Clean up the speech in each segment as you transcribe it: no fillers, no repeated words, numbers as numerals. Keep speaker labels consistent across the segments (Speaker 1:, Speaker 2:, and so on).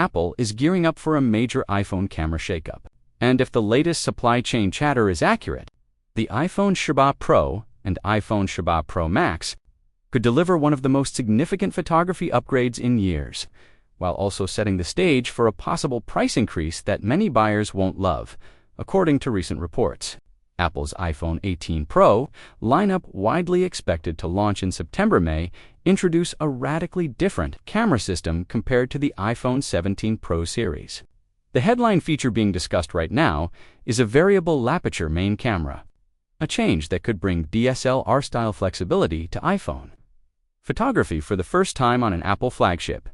Speaker 1: Apple is gearing up for a major iPhone camera shakeup. And if the latest supply chain chatter is accurate, the iPhone 13 Pro and iPhone 13 Pro Max could deliver one of the most significant photography upgrades in years, while also setting the stage for a possible price increase that many buyers won't love, according to recent reports. Apple's iPhone 18 Pro lineup, widely expected to launch in September-May, introduce a radically different camera system compared to the iPhone 17 Pro series. The headline feature being discussed right now is a variable aperture main camera, a change that could bring DSLR-style flexibility to iPhone photography for the first time on an Apple flagship.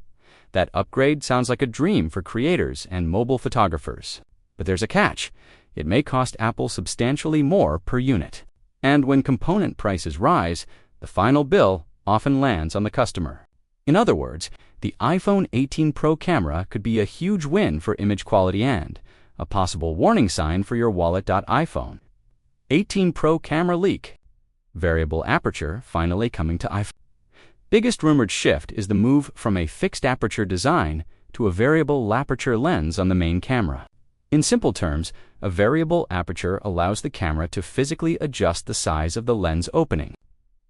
Speaker 1: That upgrade sounds like a dream for creators and mobile photographers. But there's a catch. It may cost Apple substantially more per unit. And when component prices rise, the final bill often lands on the customer. In other words, the iPhone 18 Pro camera could be a huge win for image quality and a possible warning sign for your wallet. iPhone 18 Pro camera leak. Variable aperture finally coming to iPhone. Biggest rumored shift is the move from a fixed aperture design to a variable aperture lens on the main camera. In simple terms, a variable aperture allows the camera to physically adjust the size of the lens opening.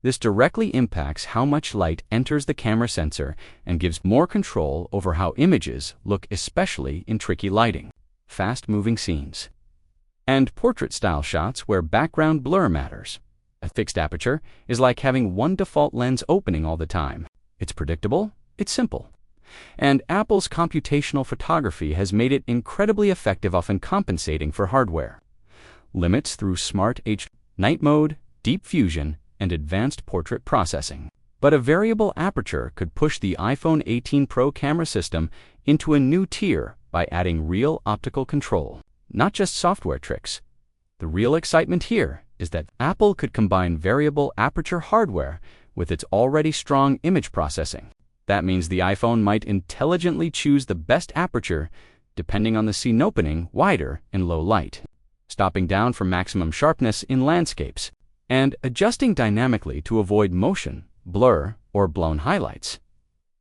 Speaker 1: This directly impacts how much light enters the camera sensor and gives more control over how images look, especially in tricky lighting, fast-moving scenes, and portrait-style shots where background blur matters. A fixed aperture is like having one default lens opening all the time. It's predictable, it's simple. And Apple's computational photography has made it incredibly effective, often compensating for hardware limits through smart night mode, deep fusion, and advanced portrait processing. But a variable aperture could push the iPhone 18 Pro camera system into a new tier by adding real optical control, not just software tricks. The real excitement here is that Apple could combine variable aperture hardware with its already strong image processing. That means the iPhone might intelligently choose the best aperture depending on the scene opening, wider in low light, stopping down for maximum sharpness in landscapes, and adjusting dynamically to avoid motion, blur, or blown highlights.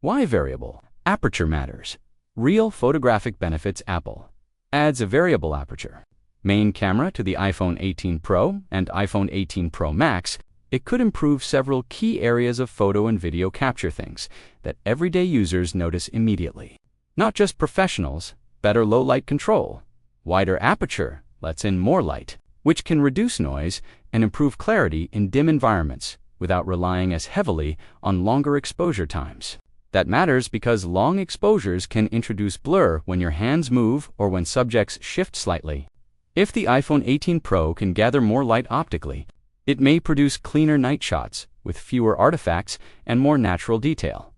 Speaker 1: Why variable aperture matters. Real photographic benefits. Apple adds a variable aperture main camera to the iPhone 18 Pro and iPhone 18 Pro Max. It could improve several key areas of photo and video capture, things that everyday users notice immediately. Not just professionals. Better low light control. Wider aperture lets in more light, which can reduce noise and improve clarity in dim environments without relying as heavily on longer exposure times. That matters because long exposures can introduce blur when your hands move or when subjects shift slightly. If the iPhone 18 Pro can gather more light optically, it may produce cleaner night shots with fewer artifacts and more natural detail.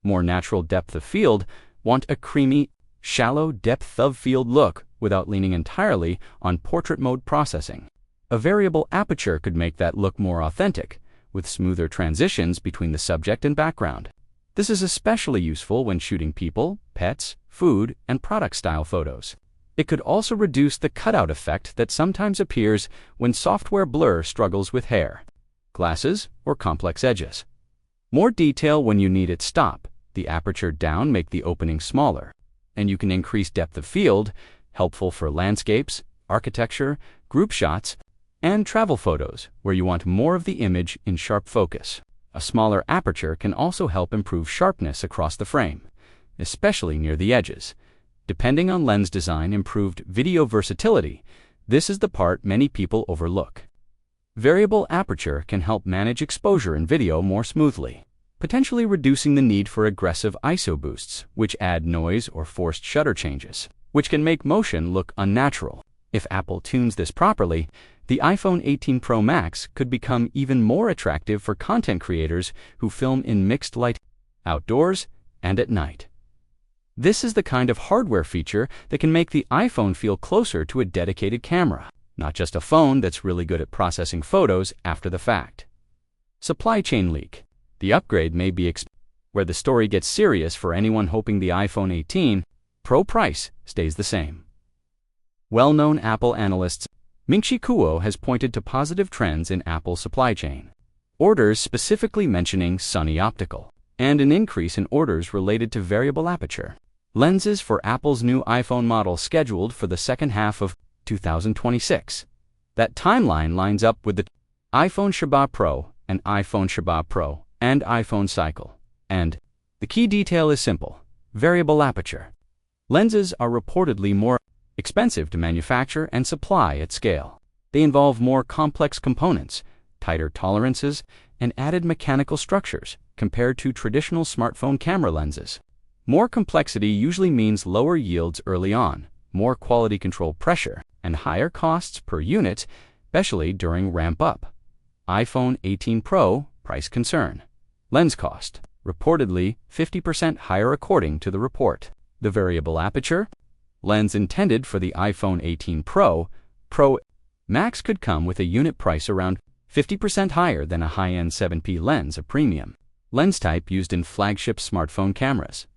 Speaker 1: More natural depth of field. Want a creamy, shallow depth of field look without leaning entirely on portrait mode processing. A variable aperture could make that look more authentic, with smoother transitions between the subject and background. This is especially useful when shooting people, pets, food, and product-style photos. It could also reduce the cutout effect that sometimes appears when software blur struggles with hair, glasses, or complex edges. More detail when you need it. Stop the aperture down, make the opening smaller, and you can increase depth of field, helpful for landscapes, architecture, group shots, and travel photos where you want more of the image in sharp focus. A smaller aperture can also help improve sharpness across the frame, especially near the edges. Depending on lens design, improved video versatility. This is the part many people overlook. Variable aperture can help manage exposure in video more smoothly, potentially reducing the need for aggressive ISO boosts, which add noise, or forced shutter changes, which can make motion look unnatural. If Apple tunes this properly, the iPhone 18 Pro Max could become even more attractive for content creators who film in mixed light, outdoors, and at night. This is the kind of hardware feature that can make the iPhone feel closer to a dedicated camera, not just a phone that's really good at processing photos after the fact. Supply chain leak. The upgrade may be where the story gets serious for anyone hoping the iPhone 18 Pro price stays the same. Well-known Apple analysts Ming-Chi Kuo has pointed to positive trends in Apple's supply chain. Orders specifically mentioning Sunny Optical, and an increase in orders related to variable aperture. Lenses for Apple's new iPhone model scheduled for the second half of 2026. That timeline lines up with the iPhone Shabba Pro and iPhone Shabba Pro and iPhone cycle. And the key detail is simple: variable aperture. Lenses are reportedly more expensive to manufacture and supply at scale. They involve more complex components, tighter tolerances, and added mechanical structures compared to traditional smartphone camera lenses. More complexity usually means lower yields early on, more quality control pressure, and higher costs per unit, especially during ramp-up. iPhone 18 Pro price concern. Lens cost, reportedly 50% higher according to the report. The variable aperture lens intended for the iPhone 18 Pro Max could come with a unit price around 50% higher than a high-end 7P lens, a premium lens type used in flagship smartphone cameras.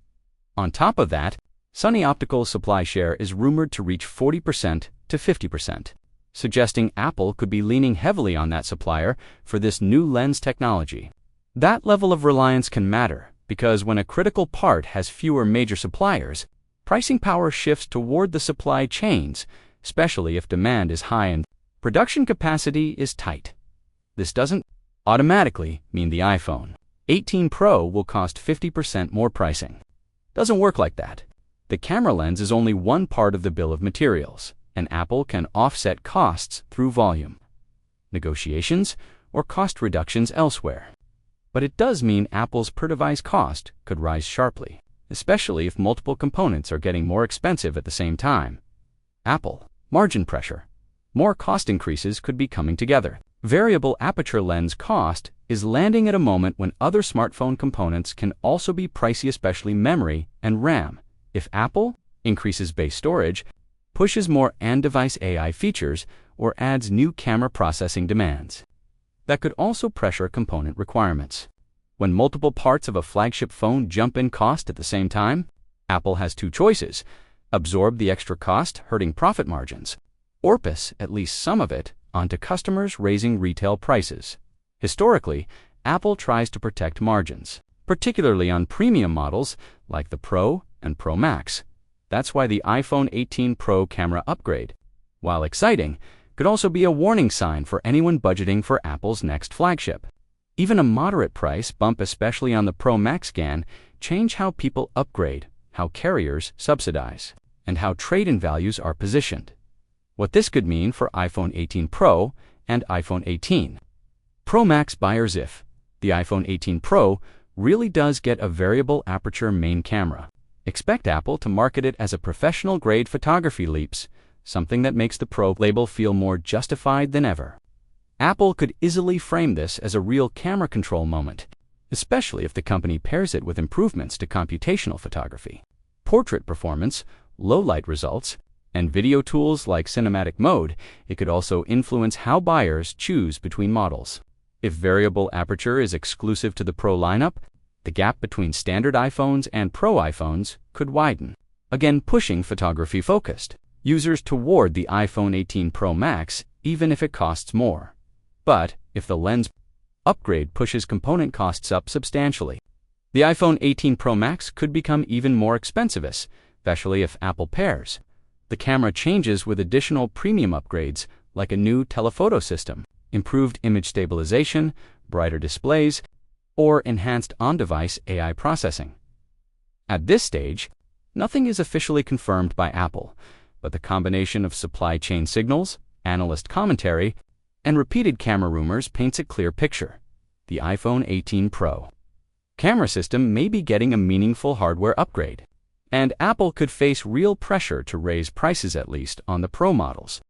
Speaker 1: On top of that, Sony Optical's supply share is rumored to reach 40% to 50%, suggesting Apple could be leaning heavily on that supplier for this new lens technology. That level of reliance can matter, because when a critical part has fewer major suppliers, pricing power shifts toward the supply chains, especially if demand is high and production capacity is tight. This doesn't automatically mean the iPhone 18 Pro will cost 50% more pricing. Doesn't work like that. The camera lens is only one part of the bill of materials, and Apple can offset costs through volume negotiations or cost reductions elsewhere. But it does mean Apple's per-device cost could rise sharply, especially if multiple components are getting more expensive at the same time. Apple, margin pressure. More cost increases could be coming together. Variable aperture lens cost is landing at a moment when other smartphone components can also be pricey, especially memory and RAM. If Apple increases base storage, pushes more on-device AI features, or adds new camera processing demands, that could also pressure component requirements. When multiple parts of a flagship phone jump in cost at the same time, Apple has two choices: absorb the extra cost, hurting profit margins, or pass at least some of it onto customers, raising retail prices. Historically, Apple tries to protect margins, particularly on premium models like the Pro and Pro Max. That's why the iPhone 18 Pro camera upgrade, while exciting, could also be a warning sign for anyone budgeting for Apple's next flagship. Even a moderate price bump, especially on the Pro Max, can change how people upgrade, how carriers subsidize, and how trade-in values are positioned. What this could mean for iPhone 18 Pro and iPhone 18 Pro Max buyers: if the iPhone 18 Pro really does get a variable aperture main camera, expect Apple to market it as a professional-grade photography leaps, something that makes the Pro label feel more justified than ever. Apple could easily frame this as a real camera control moment, especially if the company pairs it with improvements to computational photography, portrait performance, low-light results, and video tools like cinematic mode. It could also influence how buyers choose between models. If variable aperture is exclusive to the Pro lineup, the gap between standard iPhones and Pro iPhones could widen, again pushing photography-focused users toward the iPhone 18 Pro Max, even if it costs more. But if the lens upgrade pushes component costs up substantially, the iPhone 18 Pro Max could become even more expensive, especially if Apple pairs the camera changes with additional premium upgrades like a new telephoto system, improved image stabilization, brighter displays, or enhanced on-device AI processing. At this stage, nothing is officially confirmed by Apple, but the combination of supply chain signals, analyst commentary, and repeated camera rumors paints a clear picture. The iPhone 18 Pro camera system may be getting a meaningful hardware upgrade, and Apple could face real pressure to raise prices, at least on the Pro models.